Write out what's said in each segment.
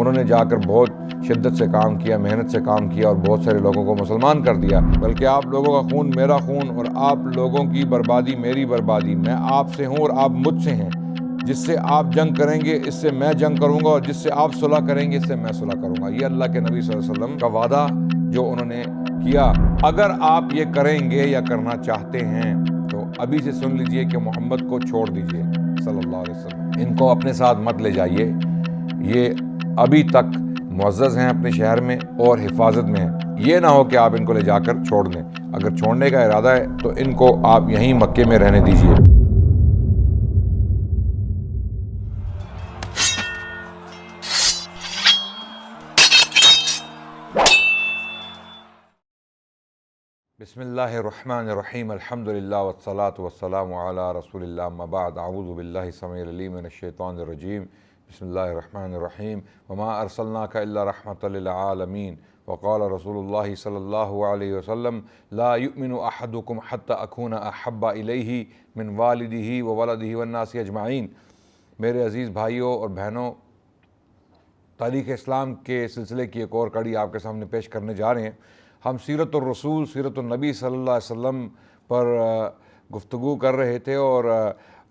انہوں نے جا کر بہت شدت سے کام کیا، محنت سے کام کیا اور بہت سارے لوگوں کو مسلمان کر دیا، بلکہ آپ لوگوں کا خون میرا خون اور آپ لوگوں کی بربادی میری بربادی، میں آپ سے ہوں اور آپ مجھ سے ہیں، جس سے آپ جنگ کریں گے اس سے میں جنگ کروں گا، اور جس سے آپ صلح کریں گے اس سے میں صلح کروں گا۔ یہ اللہ کے نبی صلی اللہ علیہ وسلم کا وعدہ جو انہوں نے کیا، اگر آپ یہ کریں گے یا کرنا چاہتے ہیں تو ابھی سے سن لیجئے کہ محمد کو چھوڑ دیجئے صلی اللہ علیہ وسلم، ان کو اپنے ساتھ مت لے جائیے، یہ ابھی تک معزز ہیں اپنے شہر میں اور حفاظت میں ہیں، یہ نہ ہو کہ آپ ان کو لے جا کر چھوڑ دیں۔ اگر چھوڑنے کا ارادہ ہے تو ان کو آپ یہیں مکے میں رہنے دیجئے۔ بسم اللہ الرحمن الرحیم، الحمدللہ والصلاة والسلام علی رسول اللہ، اما بعد، اعوذ باللہ السمیع العلیم من الشیطان الرجیم، بسم اللہ الرحمن الرحیم، وما ارسلناک الا رحمۃ للعالمین، وقال رسول اللہ صلی اللہ علیہ وسلم لا یؤمن احدکم حتی اکون احب الیہ من والدہ وولدہ والناس اجمعین۔ میرے عزیز بھائیوں اور بہنوں، تاریخ اسلام کے سلسلے کی ایک اور کڑی آپ کے سامنے پیش کرنے جا رہے ہیں۔ ہم سیرت الرسول، سیرت النبی صلی اللہ علیہ وسلم پر گفتگو کر رہے تھے، اور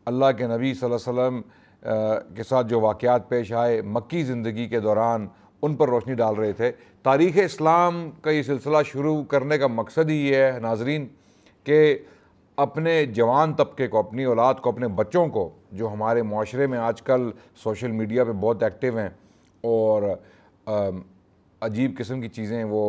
اللہ کے نبی صلی اللہ علیہ وسلم کے ساتھ جو واقعات پیش آئے مکی زندگی کے دوران ان پر روشنی ڈال رہے تھے۔ تاریخ اسلام کا یہ سلسلہ شروع کرنے کا مقصد ہی یہ ہے ناظرین کہ اپنے جوان طبقے کو، اپنی اولاد کو، اپنے بچوں کو، جو ہمارے معاشرے میں آج کل سوشل میڈیا پہ بہت ایکٹیو ہیں اور عجیب قسم کی چیزیں وہ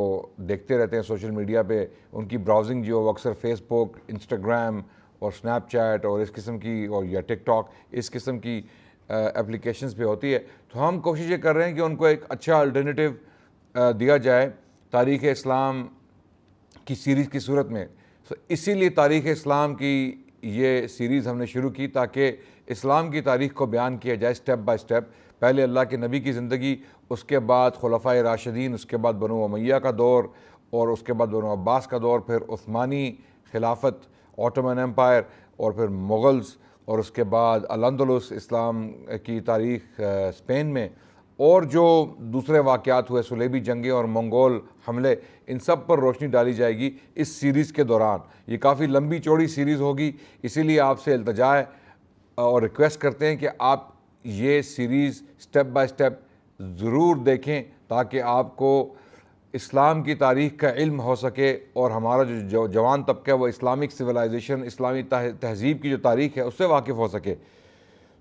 دیکھتے رہتے ہیں سوشل میڈیا پہ، ان کی براؤزنگ جو وہ اکثر فیس بک، انسٹاگرام اور سنیپ چیٹ اور اس قسم کی، اور یا ٹک ٹاک، اس قسم کی اپلیکیشنز پہ ہوتی ہے، تو ہم کوشش یہ کر رہے ہیں کہ ان کو ایک اچھا الٹرنیٹیو دیا جائے تاریخ اسلام کی سیریز کی صورت میں۔ اسی لیے تاریخ اسلام کی یہ سیریز ہم نے شروع کی تاکہ اسلام کی تاریخ کو بیان کیا جائے سٹیپ بائی سٹیپ، پہلے اللہ کے نبی کی زندگی، اس کے بعد خلفائے راشدین، اس کے بعد بنو امیہ کا دور، اور اس کے بعد بنو عباس کا دور، پھر عثمانی خلافت، آٹومن ایمپائر، اور پھر مغلز، اور اس کے بعد الاندلس، اسلام کی تاریخ اسپین میں، اور جو دوسرے واقعات ہوئے، صلیبی جنگیں اور منگول حملے، ان سب پر روشنی ڈالی جائے گی اس سیریز کے دوران۔ یہ کافی لمبی چوڑی سیریز ہوگی، اسی لیے آپ سے التجا ہے اور ریکویسٹ کرتے ہیں کہ آپ یہ سیریز سٹیپ بائی سٹیپ ضرور دیکھیں تاکہ آپ کو اسلام کی تاریخ کا علم ہو سکے، اور ہمارا جو جوان طبقہ ہے وہ اسلامک سویلائزیشن، اسلامی تہذیب کی جو تاریخ ہے اس سے واقف ہو سکے۔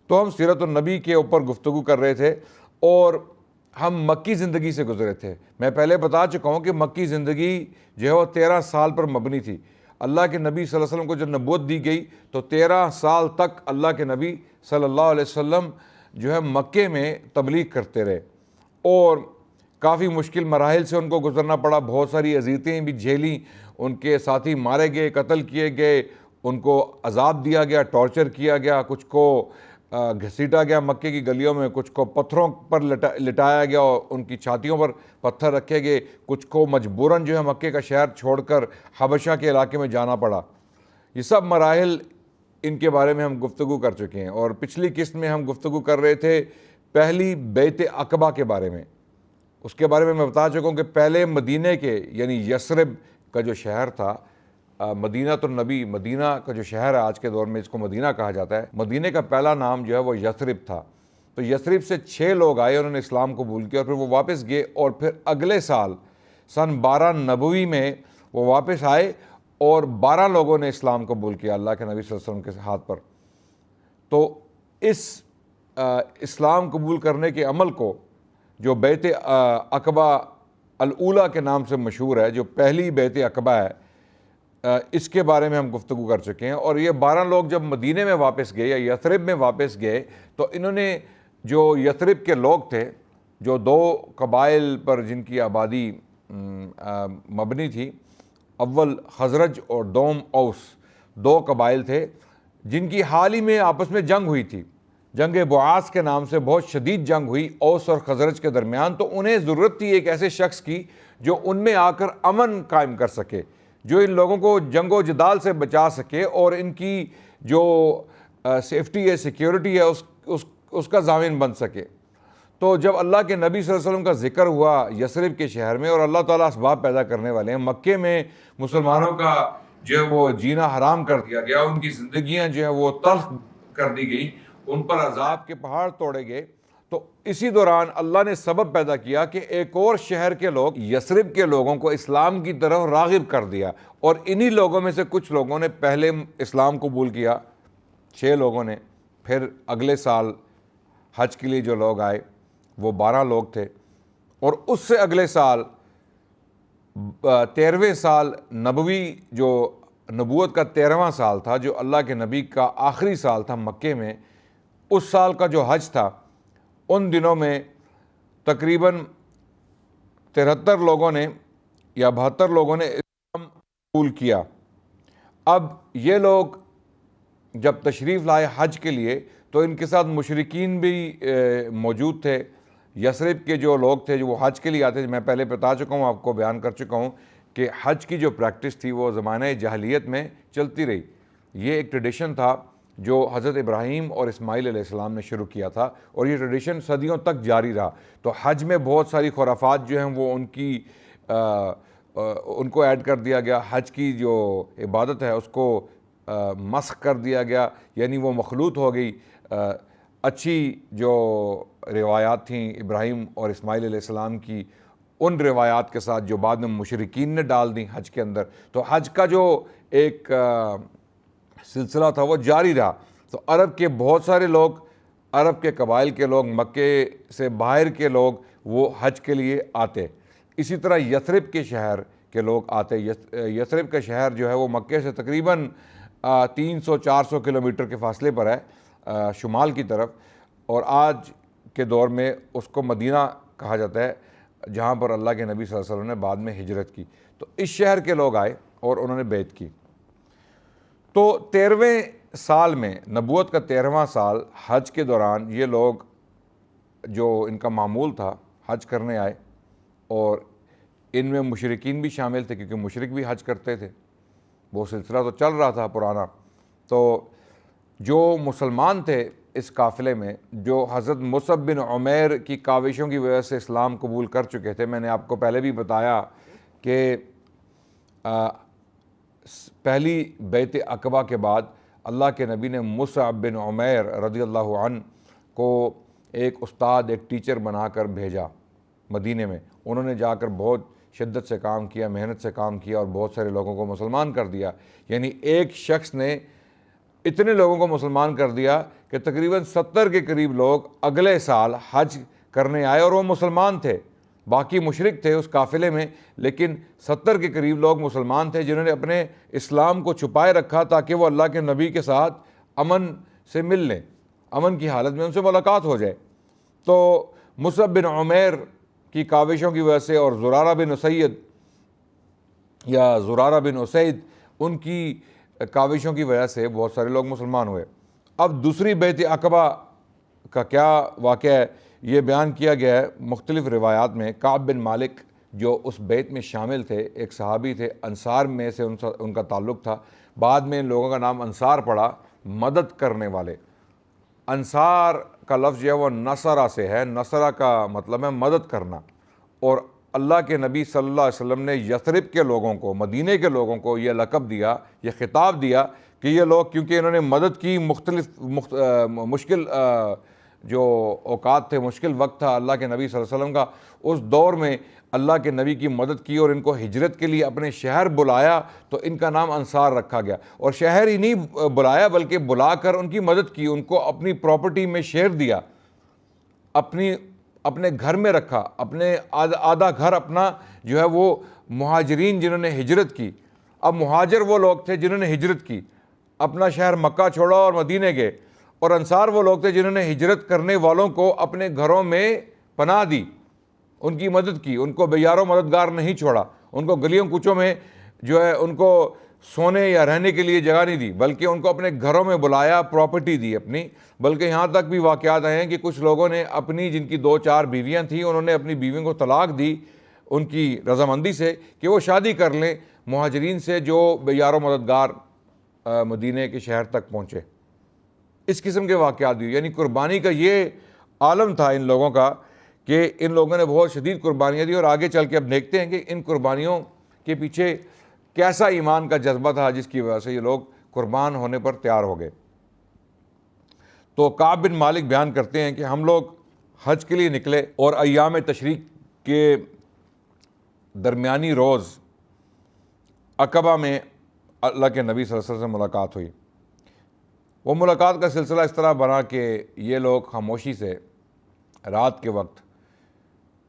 تو ہم سیرت النبی کے اوپر گفتگو کر رہے تھے اور ہم مکی زندگی سے گزرے تھے۔ میں پہلے بتا چکا ہوں کہ مکی زندگی جو ہے وہ 13 سال پر مبنی تھی۔ اللہ کے نبی صلی اللہ علیہ وسلم کو جب نبوت دی گئی تو 13 سال تک اللہ کے نبی صلی اللہ علیہ وسلم جو ہے مکے میں تبلیغ کرتے رہے، اور کافی مشکل مراحل سے ان کو گزرنا پڑا، بہت ساری اذیتیں بھی جھیلیں، ان کے ساتھی مارے گئے، قتل کیے گئے، ان کو عذاب دیا گیا، ٹارچر کیا گیا، کچھ کو گھسیٹا گیا مکے کی گلیوں میں، کچھ کو پتھروں پر لٹایا گیا اور ان کی چھاتیوں پر پتھر رکھے گئے، کچھ کو مجبوراً جو ہے مکے کا شہر چھوڑ کر حبشہ کے علاقے میں جانا پڑا۔ یہ سب مراحل ان کے بارے میں ہم گفتگو کر چکے ہیں، اور پچھلی قسط میں ہم گفتگو کر رہے تھے پہلی بیعت عقبہ کے بارے میں۔ اس کے بارے میں بتا چکا ہوں کہ پہلے مدینے کے، یعنی یثرب کا جو شہر تھا، مدینہ النبی، مدینہ کا جو شہر ہے آج کے دور میں اس کو مدینہ کہا جاتا ہے، مدینہ کا پہلا نام جو ہے وہ یثرب تھا۔ تو یثرب سے 6 لوگ آئے، انہوں نے اسلام قبول کیا، اور پھر وہ واپس گئے، اور پھر اگلے سال سن 12 نبوی میں وہ واپس آئے اور 12 لوگوں نے اسلام قبول کیا اللہ کے نبی صلی اللہ علیہ وسلم کے ہاتھ پر۔ تو اس اسلام قبول کرنے کے عمل کو، جو بیعت عقبہ الاولیٰ کے نام سے مشہور ہے، جو پہلی بیعت عقبہ ہے، اس کے بارے میں ہم گفتگو کر چکے ہیں۔ اور یہ 12 لوگ جب مدینے میں واپس گئے یا یثرب میں واپس گئے تو انہوں نے، جو یثرب کے لوگ تھے، جو 2 قبائل پر جن کی آبادی مبنی تھی، اول خزرج اور دوم اوس، 2 قبائل تھے جن کی حال ہی میں آپس میں جنگ ہوئی تھی، جنگ بعاث کے نام سے بہت شدید جنگ ہوئی اوس اور خزرج کے درمیان۔ تو انہیں ضرورت تھی ایک ایسے شخص کی جو ان میں آ کر امن قائم کر سکے، جو ان لوگوں کو جنگ و جدال سے بچا سکے، اور ان کی جو سیفٹی ہے، سیکیورٹی ہے، اس کا ضامن بن سکے۔ تو جب اللہ کے نبی صلی اللہ علیہ وسلم کا ذکر ہوا یثرب کے شہر میں، اور اللہ تعالیٰ اسباب پیدا کرنے والے ہیں، مکے میں مسلمانوں کا جو ہے وہ جینا حرام کر دیا گیا، ان کی زندگیاں جو ہے وہ تلخ کر دی گئی، ان پر عذاب کے پہاڑ توڑے گئے، تو اسی دوران اللہ نے سبب پیدا کیا کہ ایک اور شہر کے لوگ یثرب کے لوگوں کو اسلام کی طرف راغب کر دیا، اور انہی لوگوں میں سے کچھ لوگوں نے پہلے اسلام قبول کیا، 6 لوگوں نے، پھر اگلے سال حج کے لیے جو لوگ آئے وہ 12 لوگ تھے، اور اس سے اگلے سال 13ویں سال نبوی، جو نبوت کا 13واں سال تھا، جو اللہ کے نبی کا آخری سال تھا مکے میں، اس سال کا جو حج تھا، ان دنوں میں تقریباً 73 لوگوں نے یا 72 لوگوں نے اسلام قبول کیا۔ اب یہ لوگ جب تشریف لائے حج کے لیے تو ان کے ساتھ مشرکین بھی موجود تھے۔ یثرب کے جو لوگ تھے جو وہ حج کے لیے آتے تھے، میں پہلے بتا چکا ہوں، آپ کو بیان کر چکا ہوں کہ حج کی جو پریکٹس تھی وہ زمانہ جاہلیت میں چلتی رہی۔ یہ ایک ٹریڈیشن تھا جو حضرت ابراہیم اور اسماعیل علیہ السلام نے شروع کیا تھا، اور یہ ٹریڈیشن صدیوں تک جاری رہا۔ تو حج میں بہت ساری خرافات جو ہیں وہ ان کو ایڈ کر دیا گیا، حج کی جو عبادت ہے اس کو مسخ کر دیا گیا، یعنی وہ مخلوط ہو گئی۔ اچھی جو روایات تھیں ابراہیم اور اسماعیل علیہ السلام کی، ان روایات کے ساتھ جو بعد میں مشرکین نے ڈال دیں حج کے اندر، تو حج کا جو ایک سلسلہ تھا وہ جاری رہا۔ تو عرب کے بہت سارے لوگ، عرب کے قبائل کے لوگ، مکے سے باہر کے لوگ وہ حج کے لیے آتے۔ اسی طرح یثرب کے شہر کے لوگ آتے۔ یثرب کا شہر جو ہے وہ مکے سے تقریباً 300-400 کلومیٹر کے فاصلے پر ہے شمال کی طرف، اور آج کے دور میں اس کو مدینہ کہا جاتا ہے، جہاں پر اللہ کے نبی صلی اللہ علیہ وسلم نے بعد میں ہجرت کی۔ تو اس شہر کے لوگ آئے اور انہوں نے بیعت کی۔ تو 13ویں سال میں، نبوت کا 13واں سال، حج کے دوران یہ لوگ جو ان کا معمول تھا حج کرنے آئے، اور ان میں مشرکین بھی شامل تھے کیونکہ مشرک بھی حج کرتے تھے، وہ سلسلہ تو چل رہا تھا پرانا۔ تو جو مسلمان تھے اس قافلے میں، جو حضرت مصعب بن عمیر کی کاوشوں کی وجہ سے اسلام قبول کر چکے تھے، میں نے آپ کو پہلے بھی بتایا کہ پہلی بیعت عقبہ کے بعد اللہ کے نبی نے مصعب بن عمیر رضی اللہ عنہ کو ایک استاد، ایک ٹیچر بنا کر بھیجا مدینے میں۔ انہوں نے جا کر بہت شدت سے کام کیا، محنت سے کام کیا، اور بہت سارے لوگوں کو مسلمان کر دیا۔ یعنی ایک شخص نے اتنے لوگوں کو مسلمان کر دیا کہ تقریباً 70 کے قریب لوگ اگلے سال حج کرنے آئے، اور وہ مسلمان تھے۔ باقی مشرک تھے اس قافلے میں، لیکن 70 کے قریب لوگ مسلمان تھے جنہوں نے اپنے اسلام کو چھپائے رکھا تاکہ وہ اللہ کے نبی کے ساتھ امن سے مل لیں، امن کی حالت میں ان سے ملاقات ہو جائے۔ تو مصعب بن عمیر کی کاوشوں کی وجہ سے، اور زرارہ بن اسید یا زرارہ بن اسید، ان کی کاوشوں کی وجہ سے بہت سارے لوگ مسلمان ہوئے۔ اب دوسری بیعت عقبہ کا کیا واقعہ ہے یہ بیان کیا گیا ہے مختلف روایات میں۔ کعب بن مالک جو اس بیعت میں شامل تھے، ایک صحابی تھے، انصار میں سے ان کا تعلق تھا، بعد میں ان لوگوں کا نام انصار پڑا، مدد کرنے والے۔ انصار کا لفظ جو ہے وہ نصرہ سے ہے، نصرہ کا مطلب ہے مدد کرنا، اور اللہ کے نبی صلی اللہ علیہ وسلم نے یثرب کے لوگوں کو، مدینے کے لوگوں کو یہ لقب دیا، یہ خطاب دیا کہ یہ لوگ کیونکہ انہوں نے مدد کی، مشکل جو اوقات تھے، مشکل وقت تھا اللہ کے نبی صلی اللہ علیہ وسلم کا، اس دور میں اللہ کے نبی کی مدد کی اور ان کو ہجرت کے لیے اپنے شہر بلایا، تو ان کا نام انصار رکھا گیا۔ اور شہر ہی نہیں بلایا بلکہ بلا کر ان کی مدد کی، ان کو اپنی پراپرٹی میں شیئر دیا، اپنے گھر میں رکھا، اپنے آدھا گھر اپنا جو ہے وہ مہاجرین جنہوں نے ہجرت کی۔ اب مہاجر وہ لوگ تھے جنہوں نے ہجرت کی، اپنا شہر مکہ چھوڑا اور مدینے گئے، اور انصار وہ لوگ تھے جنہوں نے ہجرت کرنے والوں کو اپنے گھروں میں پناہ دی، ان کی مدد کی، ان کو بے یار و مددگار نہیں چھوڑا، ان کو گلیوں کوچوں میں جو ہے ان کو سونے یا رہنے کے لیے جگہ نہیں دی، بلکہ ان کو اپنے گھروں میں بلایا، پراپرٹی دی اپنی۔ بلکہ یہاں تک بھی واقعات آئے ہیں کہ کچھ لوگوں نے اپنی، جن کی 2-4 بیویاں تھیں، انہوں نے اپنی بیویوں کو طلاق دی ان کی رضامندی سے کہ وہ شادی کر لیں مہاجرین سے جو بے یار و مددگار مدینے کے شہر تک پہنچے۔ اس قسم کے واقعات بھی، یعنی قربانی کا یہ عالم تھا ان لوگوں کا کہ ان لوگوں نے بہت شدید قربانیاں دی، اور آگے چل کے اب دیکھتے ہیں کہ ان قربانیوں کے پیچھے کیسا ایمان کا جذبہ تھا جس کی وجہ سے یہ لوگ قربان ہونے پر تیار ہو گئے۔ تو کعب بن مالک بیان کرتے ہیں کہ ہم لوگ حج کے لیے نکلے، اور ایام تشریق کے درمیانی روز عقبہ میں اللہ کے نبی صلی اللہ علیہ وسلم سے ملاقات ہوئی۔ وہ ملاقات کا سلسلہ اس طرح بنا کہ یہ لوگ خاموشی سے رات کے وقت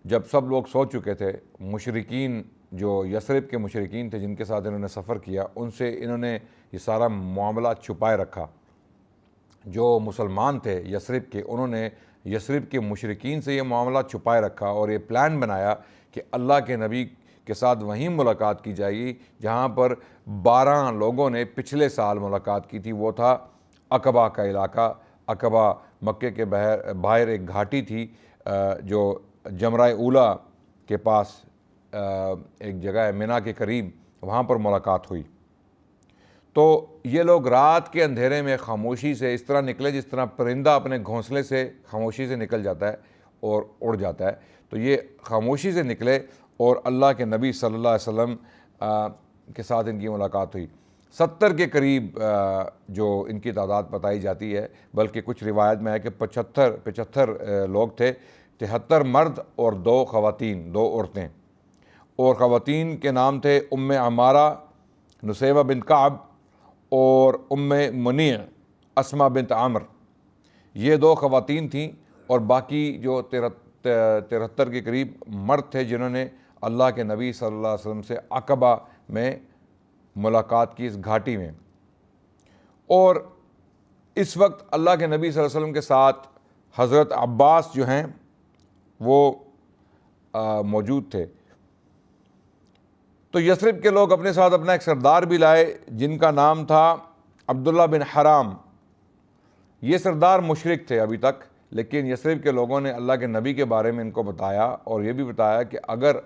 جب سب لوگ سو چکے تھے، مشرکین جو یثرب کے مشرکین تھے جن کے ساتھ انہوں نے سفر کیا، ان سے انہوں نے یہ سارا معاملہ چھپائے رکھا۔ جو مسلمان تھے یثرب کے، انہوں نے یثرب کے مشرکین سے یہ معاملہ چھپائے رکھا، اور یہ پلان بنایا کہ اللہ کے نبی کے ساتھ وہیں ملاقات کی جائے گی جہاں پر 12 لوگوں نے پچھلے سال ملاقات کی تھی۔ وہ تھا عقبہ کا علاقہ۔ عقبہ مکے کے باہر ایک گھاٹی تھی جو جمرہ اولا کے پاس ایک جگہ ہے منی کے قریب، وہاں پر ملاقات ہوئی۔ تو یہ لوگ رات کے اندھیرے میں خاموشی سے اس طرح نکلے جس طرح پرندہ اپنے گھونسلے سے خاموشی سے نکل جاتا ہے اور اڑ جاتا ہے۔ تو یہ خاموشی سے نکلے اور اللہ کے نبی صلی اللہ علیہ وسلم کے ساتھ ان کی ملاقات ہوئی۔ 70 کے قریب جو ان کی تعداد بتائی جاتی ہے، بلکہ کچھ روایت میں ہے کہ 75 لوگ تھے، 73 مرد اور 2 خواتین، 2 عورتیں۔ اور خواتین کے نام تھے ام عمارہ نسیبہ بنت کعب اور ام منیع اسماء بنت عمر۔ یہ 2 خواتین تھیں، اور باقی جو 73 کے قریب مرد تھے جنہوں نے اللہ کے نبی صلی اللہ علیہ وسلم سے عقبہ میں ملاقات کی اس گھاٹی میں۔ اور اس وقت اللہ کے نبی صلی اللہ علیہ وسلم کے ساتھ حضرت عباس جو ہیں وہ موجود تھے۔ تو یثرب کے لوگ اپنے ساتھ اپنا ایک سردار بھی لائے جن کا نام تھا عبداللہ بن حرام۔ یہ سردار مشرک تھے ابھی تک، لیکن یثرب کے لوگوں نے اللہ کے نبی کے بارے میں ان کو بتایا، اور یہ بھی بتایا کہ اگر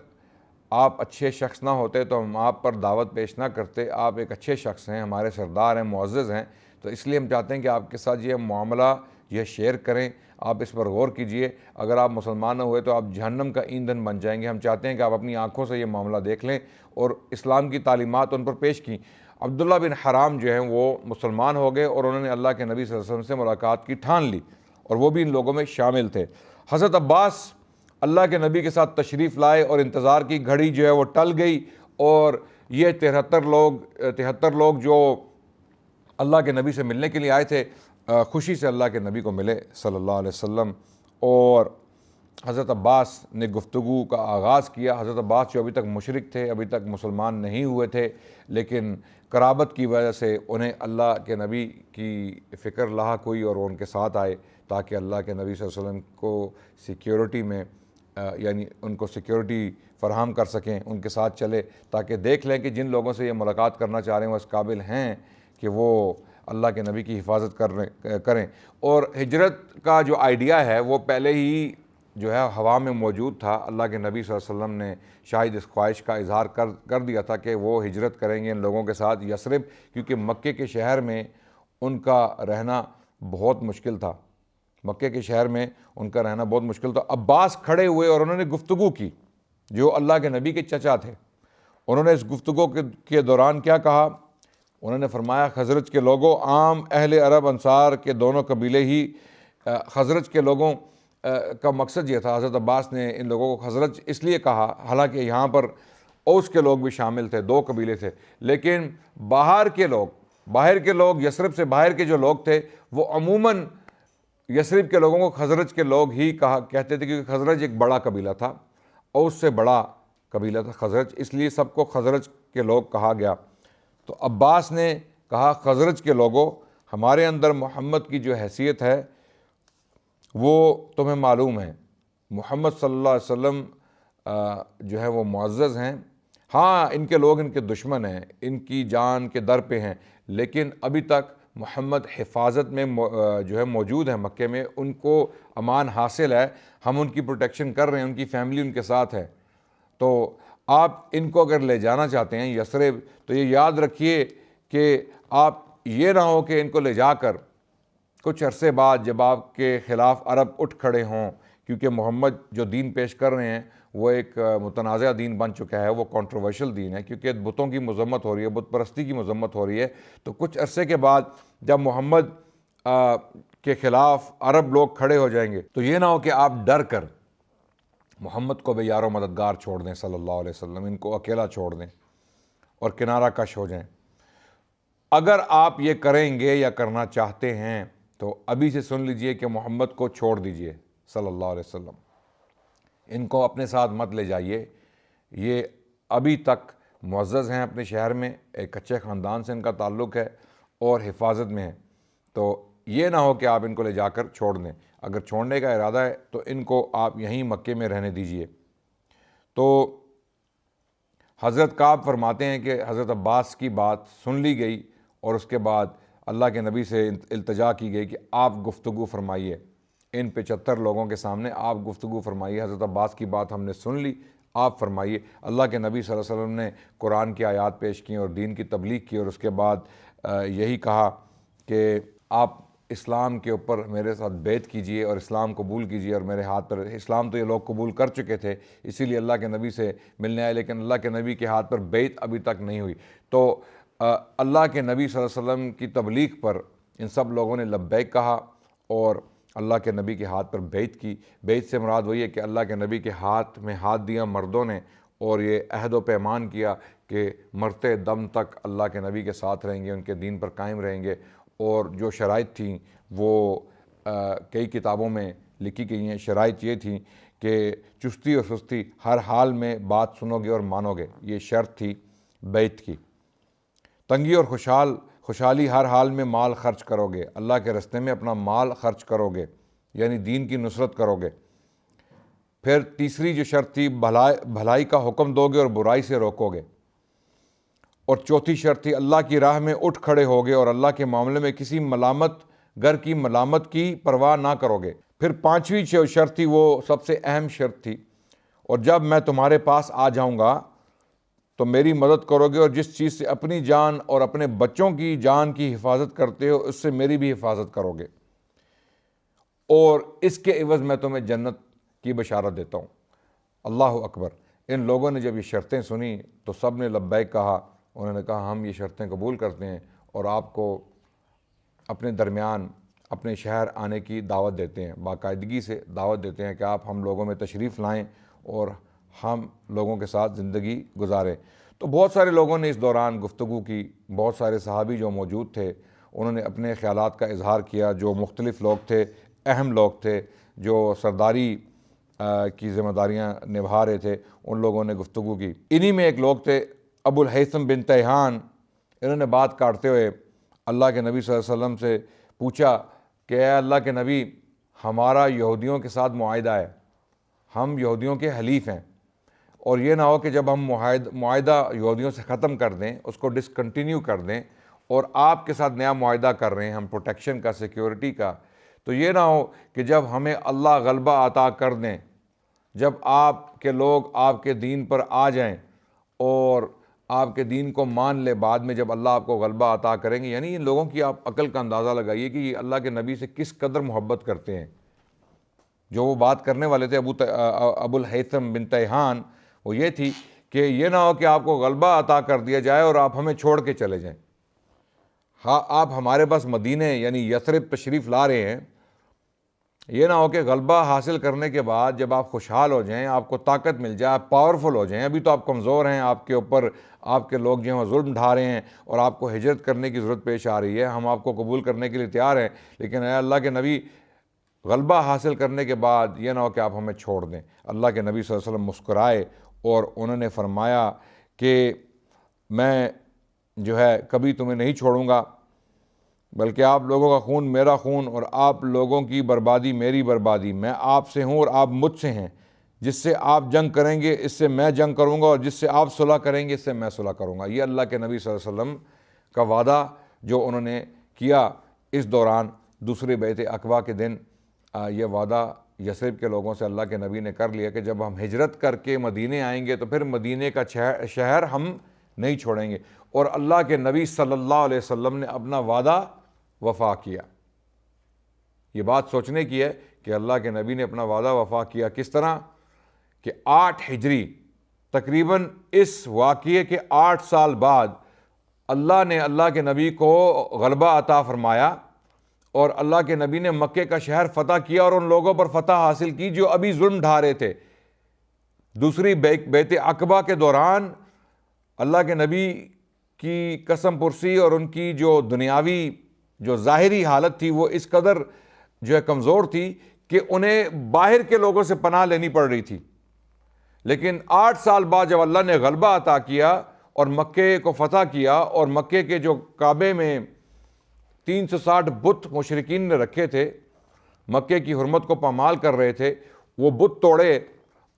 آپ اچھے شخص نہ ہوتے تو ہم آپ پر دعوت پیش نہ کرتے، آپ ایک اچھے شخص ہیں، ہمارے سردار ہیں، معزز ہیں، تو اس لیے ہم چاہتے ہیں کہ آپ کے ساتھ یہ معاملہ یہ شیئر کریں، آپ اس پر غور کیجئے۔ اگر آپ مسلمان نہ ہوئے تو آپ جہنم کا ایندھن بن جائیں گے۔ ہم چاہتے ہیں کہ آپ اپنی آنکھوں سے یہ معاملہ دیکھ لیں، اور اسلام کی تعلیمات ان پر پیش کیں۔ عبداللہ بن حرام جو ہیں وہ مسلمان ہو گئے، اور انہوں نے اللہ کے نبی صلی اللہ علیہ وسلم سے ملاقات کی ٹھان لی، اور وہ بھی ان لوگوں میں شامل تھے۔ حضرت عباس اللہ کے نبی کے ساتھ تشریف لائے، اور انتظار کی گھڑی جو ہے وہ ٹل گئی، اور یہ 73 لوگ جو اللہ کے نبی سے ملنے کے لیے آئے تھے خوشی سے اللہ کے نبی کو ملے صلی اللہ علیہ وسلم، اور حضرت عباس نے گفتگو کا آغاز کیا۔ حضرت عباس جو ابھی تک مشرک تھے، ابھی تک مسلمان نہیں ہوئے تھے، لیکن قرابت کی وجہ سے انہیں اللہ کے نبی کی فکر لاحق ہوئی، اور وہ ان کے ساتھ آئے تاکہ اللہ کے نبی صلی اللہ علیہ وسلم کو سیکیورٹی میں یعنی ان کو سیکیورٹی فراہم کر سکیں، ان کے ساتھ چلے تاکہ دیکھ لیں کہ جن لوگوں سے یہ ملاقات کرنا چاہ رہے ہیں وہ اس قابل ہیں کہ وہ اللہ کے نبی کی حفاظت کریں۔ اور ہجرت کا جو آئیڈیا ہے وہ پہلے ہی جو ہے ہوا میں موجود تھا۔ اللہ کے نبی صلی اللہ علیہ وسلم نے شاید اس خواہش کا اظہار کر دیا تھا کہ وہ ہجرت کریں گے ان لوگوں کے ساتھ یثرب، کیونکہ مکے کے شہر میں ان کا رہنا بہت مشکل تھا۔ مکے کے شہر میں ان کا رہنا بہت مشکل تھا۔ عباس کھڑے ہوئے اور انہوں نے گفتگو کی، جو اللہ کے نبی کے چچا تھے۔ انہوں نے اس گفتگو کے دوران کیا کہا؟ انہوں نے فرمایا، خزرج کے لوگوں، عام اہل عرب انصار کے دونوں قبیلے ہی خزرج کے لوگوں کا مقصد یہ تھا۔ حضرت عباس نے ان لوگوں کو خزرج اس لیے کہا، حالانکہ یہاں پر اوس کے لوگ بھی شامل تھے، 2 قبیلے تھے، لیکن باہر کے لوگ یثرب سے باہر کے جو لوگ تھے وہ عموماً یثرب کے لوگوں کو خزرج کے لوگ ہی کہتے تھے، کیونکہ خزرج ایک بڑا قبیلہ تھا، اوس سے بڑا قبیلہ تھا خزرج، اس لیے سب کو خزرج کے لوگ کہا گیا۔ تو عباس نے کہا، خزرج کے لوگوں، ہمارے اندر محمد کی جو حیثیت ہے وہ تمہیں معلوم ہے۔ محمد صلی اللہ علیہ وسلم جو ہے وہ معزز ہیں، ہاں ان کے لوگ ان کے دشمن ہیں، ان کی جان کے در پہ ہیں، لیکن ابھی تک محمد حفاظت میں جو ہے موجود ہے مکے میں، ان کو امان حاصل ہے، ہم ان کی پروٹیکشن کر رہے ہیں، ان کی فیملی ان کے ساتھ ہے۔ تو آپ ان کو اگر لے جانا چاہتے ہیں یثرب، تو یہ یاد رکھیے کہ آپ یہ نہ ہو کہ ان کو لے جا کر کچھ عرصے بعد جب آپ کے خلاف عرب اٹھ کھڑے ہوں کیونکہ محمد جو دین پیش کر رہے ہیں وہ ایک متنازع دین بن چکا ہے، وہ کنٹروورشل دین ہے، کیونکہ بتوں کی مذمت ہو رہی ہے، بت پرستی کی مذمت ہو رہی ہے۔ تو کچھ عرصے کے بعد جب محمد کے خلاف عرب لوگ کھڑے ہو جائیں گے تو یہ نہ ہو کہ آپ ڈر کر محمد کو بے یار و مددگار چھوڑ دیں صلی اللہ علیہ وسلم، ان کو اکیلا چھوڑ دیں اور کنارہ کش ہو جائیں۔ اگر آپ یہ کریں گے یا کرنا چاہتے ہیں تو ابھی سے سن لیجئے کہ محمد کو چھوڑ دیجئے صلی اللہ علیہ وسلم، ان کو اپنے ساتھ مت لے جائیے، یہ ابھی تک معزز ہیں اپنے شہر میں، ایک اچھے خاندان سے ان کا تعلق ہے اور حفاظت میں ہے، تو یہ نہ ہو کہ آپ ان کو لے جا کر چھوڑ دیں۔ اگر چھوڑنے کا ارادہ ہے تو ان کو آپ یہیں مکے میں رہنے دیجئے۔ تو حضرت کعب فرماتے ہیں کہ حضرت عباس کی بات سن لی گئی اور اس کے بعد اللہ کے نبی سے التجا کی گئی کہ آپ گفتگو فرمائیے، ان 75 لوگوں کے سامنے آپ گفتگو فرمائیے، حضرت عباس کی بات ہم نے سن لی، آپ فرمائیے۔ اللہ کے نبی صلی اللہ علیہ وسلم نے قرآن کی آیات پیش کی اور دین کی تبلیغ کی، اور اس کے بعد یہی کہا کہ آپ اسلام کے اوپر میرے ساتھ بیعت کیجئے اور اسلام قبول کیجئے، اور میرے ہاتھ پر اسلام تو یہ لوگ قبول کر چکے تھے، اسی لیے اللہ کے نبی سے ملنے آئے، لیکن اللہ کے نبی کے ہاتھ پر بیعت ابھی تک نہیں ہوئی۔ تو اللہ کے نبی صلی اللہ علیہ وسلم کی تبلیغ پر ان سب لوگوں نے لبیک کہا اور اللہ کے نبی کے ہاتھ پر بیعت کی۔ بیعت سے مراد وہی ہے کہ اللہ کے نبی کے ہاتھ میں ہاتھ دیا مردوں نے اور یہ عہد و پیمان کیا کہ مرتے دم تک اللہ کے نبی کے ساتھ رہیں گے، ان کے دین پر قائم رہیں گے، اور جو شرائط تھیں وہ کئی کتابوں میں لکھی گئی ہیں۔ شرائط یہ تھیں کہ چستی اور سستی ہر حال میں بات سنو گے اور مانو گے، یہ شرط تھی بیعت کی۔ تنگی اور خوشحالی ہر حال میں مال خرچ کرو گے، اللہ کے راستے میں اپنا مال خرچ کرو گے، یعنی دین کی نصرت کرو گے۔ پھر تیسری جو شرط تھی، بھلائی کا حکم دو گے اور برائی سے روکو گے۔ اور چوتھی شرط تھی، اللہ کی راہ میں اٹھ کھڑے ہوگے اور اللہ کے معاملے میں کسی ملامت گر کی ملامت کی پرواہ نہ کرو گے۔ پھر پانچویں شرط تھی، وہ سب سے اہم شرط تھی، اور جب میں تمہارے پاس آ جاؤں گا تو میری مدد کرو گے، اور جس چیز سے اپنی جان اور اپنے بچوں کی جان کی حفاظت کرتے ہو اس سے میری بھی حفاظت کرو گے، اور اس کے عوض میں تمہیں جنت کی بشارت دیتا ہوں۔ اللہ اکبر۔ ان لوگوں نے جب یہ شرطیں سنی تو سب نے لبیک کہا، انہوں نے کہا ہم یہ شرطیں قبول کرتے ہیں اور آپ کو اپنے درمیان اپنے شہر آنے کی دعوت دیتے ہیں، باقاعدگی سے دعوت دیتے ہیں کہ آپ ہم لوگوں میں تشریف لائیں اور ہم لوگوں کے ساتھ زندگی گزاریں۔ تو بہت سارے لوگوں نے اس دوران گفتگو کی، بہت سارے صحابی جو موجود تھے انہوں نے اپنے خیالات کا اظہار کیا، جو مختلف لوگ تھے، اہم لوگ تھے، جو سرداری کی ذمہ داریاں نبھا رہے تھے، ان لوگوں نے گفتگو کی۔ انہی میں ایک لوگ تھے ابو الہیثم بن تیہان، انہوں نے بات کاٹتے ہوئے اللہ کے نبی صلی اللہ علیہ وسلم سے پوچھا کہ اے اللہ کے نبی، ہمارا یہودیوں کے ساتھ معاہدہ ہے، ہم یہودیوں کے حلیف ہیں، اور یہ نہ ہو کہ جب ہم معاہدہ یہودیوں سے ختم کر دیں، اس کو ڈسکنٹینیو کر دیں اور آپ کے ساتھ نیا معاہدہ کر رہے ہیں ہم پروٹیکشن کا، سیکیورٹی کا، تو یہ نہ ہو کہ جب ہمیں اللہ غلبہ عطا کر دیں، جب آپ کے لوگ آپ کے دین پر آ جائیں اور آپ کے دین کو مان لے، بعد میں جب اللہ آپ کو غلبہ عطا کریں گے، یعنی ان لوگوں کی آپ عقل کا اندازہ لگائیے کہ یہ اللہ کے نبی سے کس قدر محبت کرتے ہیں۔ جو وہ بات کرنے والے تھے ابو الہیثم بن تیہان، وہ یہ تھی کہ یہ نہ ہو کہ آپ کو غلبہ عطا کر دیا جائے اور آپ ہمیں چھوڑ کے چلے جائیں۔ ہاں، آپ ہمارے پاس مدینے یعنی یثرب تشریف لا رہے ہیں، یہ نہ ہو کہ غلبہ حاصل کرنے کے بعد جب آپ خوشحال ہو جائیں، آپ کو طاقت مل جائے، آپ پاورفل ہو جائیں، ابھی تو آپ کمزور ہیں، آپ کے اوپر آپ کے لوگ جو ہیں وہ ظلم ڈھا رہے ہیں اور آپ کو ہجرت کرنے کی ضرورت پیش آ رہی ہے، ہم آپ کو قبول کرنے کے لیے تیار ہیں، لیکن اے اللہ کے نبی، غلبہ حاصل کرنے کے بعد یہ نہ ہو کہ آپ ہمیں چھوڑ دیں۔ اللہ کے نبی صلی اللہ علیہ وسلم مسکرائے اور انہوں نے فرمایا کہ میں جو ہے کبھی تمہیں نہیں چھوڑوں گا، بلکہ آپ لوگوں کا خون میرا خون اور آپ لوگوں کی بربادی میری بربادی، میں آپ سے ہوں اور آپ مجھ سے ہیں، جس سے آپ جنگ کریں گے اس سے میں جنگ کروں گا، اور جس سے آپ صلح کریں گے اس سے میں صلح کروں گا۔ یہ اللہ کے نبی صلی اللہ علیہ وسلم کا وعدہ جو انہوں نے کیا اس دوران دوسری بیعت عقبہ کے دن، یہ وعدہ یثرب کے لوگوں سے اللہ کے نبی نے کر لیا کہ جب ہم ہجرت کر کے مدینے آئیں گے تو پھر مدینے کا شہر ہم نہیں چھوڑیں گے، اور اللہ کے نبی صلی اللہ علیہ وسلم نے اپنا وعدہ وفا کیا۔ یہ بات سوچنے کی ہے کہ اللہ کے نبی نے اپنا وعدہ وفا کیا کس طرح کہ 8 ہجری تقریباً اس واقعے کے 8 سال بعد اللہ نے اللہ کے نبی کو غلبہ عطا فرمایا اور اللہ کے نبی نے مکے کا شہر فتح کیا اور ان لوگوں پر فتح حاصل کی جو ابھی ظلم ڈھا رہے تھے۔ دوسری بیعت عقبہ کے دوران اللہ کے نبی کی قسم پرسی اور ان کی جو دنیاوی جو ظاہری حالت تھی وہ اس قدر جو ہے کمزور تھی کہ انہیں باہر کے لوگوں سے پناہ لینی پڑ رہی تھی۔ لیکن 8 سال بعد جب اللہ نے غلبہ عطا کیا اور مکے کو فتح کیا اور مکے کے جو کعبے میں 360 بت مشرکین نے رکھے تھے، مکے کی حرمت کو پامال کر رہے تھے، وہ بت توڑے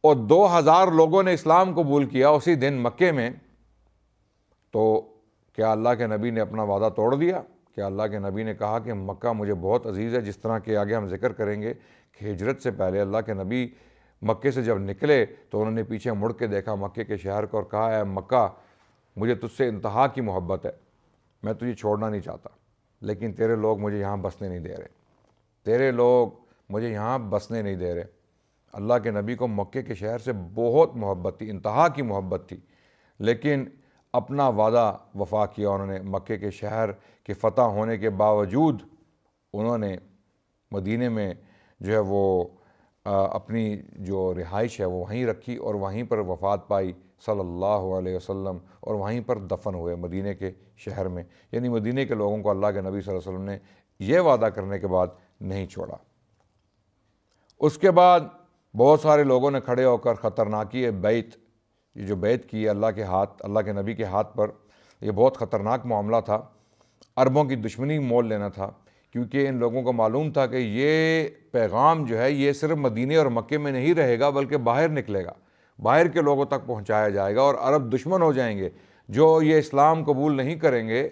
اور 2000 لوگوں نے اسلام قبول کیا اسی دن مکے میں، تو کیا اللہ کے نبی نے اپنا وعدہ توڑ دیا؟ کیا اللہ کے نبی نے کہا کہ مکہ مجھے بہت عزیز ہے؟ جس طرح کہ آگے ہم ذکر کریں گے کہ ہجرت سے پہلے اللہ کے نبی مکے سے جب نکلے تو انہوں نے پیچھے مڑ کے دیکھا مکے کے شہر کو اور کہا اے مکہ مجھے تجھ سے انتہا کی محبت ہے، میں تجھے چھوڑنا نہیں چاہتا، لیکن تیرے لوگ مجھے یہاں بسنے نہیں دے رہے، تیرے لوگ مجھے یہاں بسنے نہیں دے رہے۔ اللہ کے نبی کو مکے کے شہر سے بہت محبت تھی، انتہا کی محبت تھی، لیکن اپنا وعدہ وفا کیا انہوں نے۔ مکے کے شہر کے فتح ہونے کے باوجود انہوں نے مدینے میں جو ہے وہ اپنی جو رہائش ہے وہ وہیں رکھی اور وہیں پر وفات پائی صلی اللہ علیہ وسلم، اور وہیں پر دفن ہوئے مدینے کے شہر میں۔ یعنی مدینے کے لوگوں کو اللہ کے نبی صلی اللہ علیہ وسلم نے یہ وعدہ کرنے کے بعد نہیں چھوڑا۔ اس کے بعد بہت سارے لوگوں نے کھڑے ہو کر خطرناکی بیعت، یہ جو بیعت کی اللہ کے نبی کے ہاتھ پر، یہ بہت خطرناک معاملہ تھا۔ عربوں کی دشمنی مول لینا تھا، کیونکہ ان لوگوں کو معلوم تھا کہ یہ پیغام جو ہے یہ صرف مدینے اور مکے میں نہیں رہے گا بلکہ باہر نکلے گا، باہر کے لوگوں تک پہنچایا جائے گا، اور عرب دشمن ہو جائیں گے۔ جو یہ اسلام قبول نہیں کریں گے،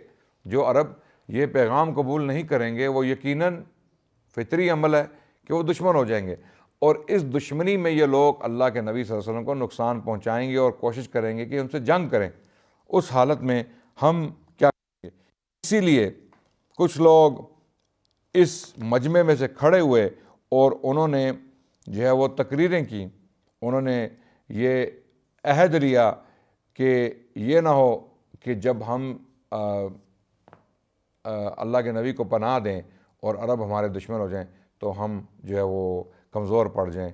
جو عرب یہ پیغام قبول نہیں کریں گے، وہ یقیناً فطری عمل ہے کہ وہ دشمن ہو جائیں گے، اور اس دشمنی میں یہ لوگ اللہ کے نبی صلی اللہ علیہ وسلم کو نقصان پہنچائیں گے اور کوشش کریں گے کہ ان سے جنگ کریں۔ اس حالت میں ہم کیا کریں گے؟ اسی لیے کچھ لوگ اس مجمع میں سے کھڑے ہوئے اور انہوں نے جو ہے وہ تقریریں کی، انہوں نے یہ عہد لیا کہ یہ نہ ہو کہ جب ہم اللہ کے نبی کو پناہ دیں اور عرب ہمارے دشمن ہو جائیں تو ہم جو ہے وہ کمزور پڑ جائیں۔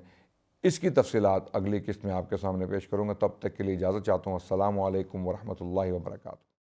اس کی تفصیلات اگلی قسط میں آپ کے سامنے پیش کروں گا، تب تک کے لیے اجازت چاہتا ہوں۔ السلام علیکم ورحمۃ اللہ وبرکاتہ۔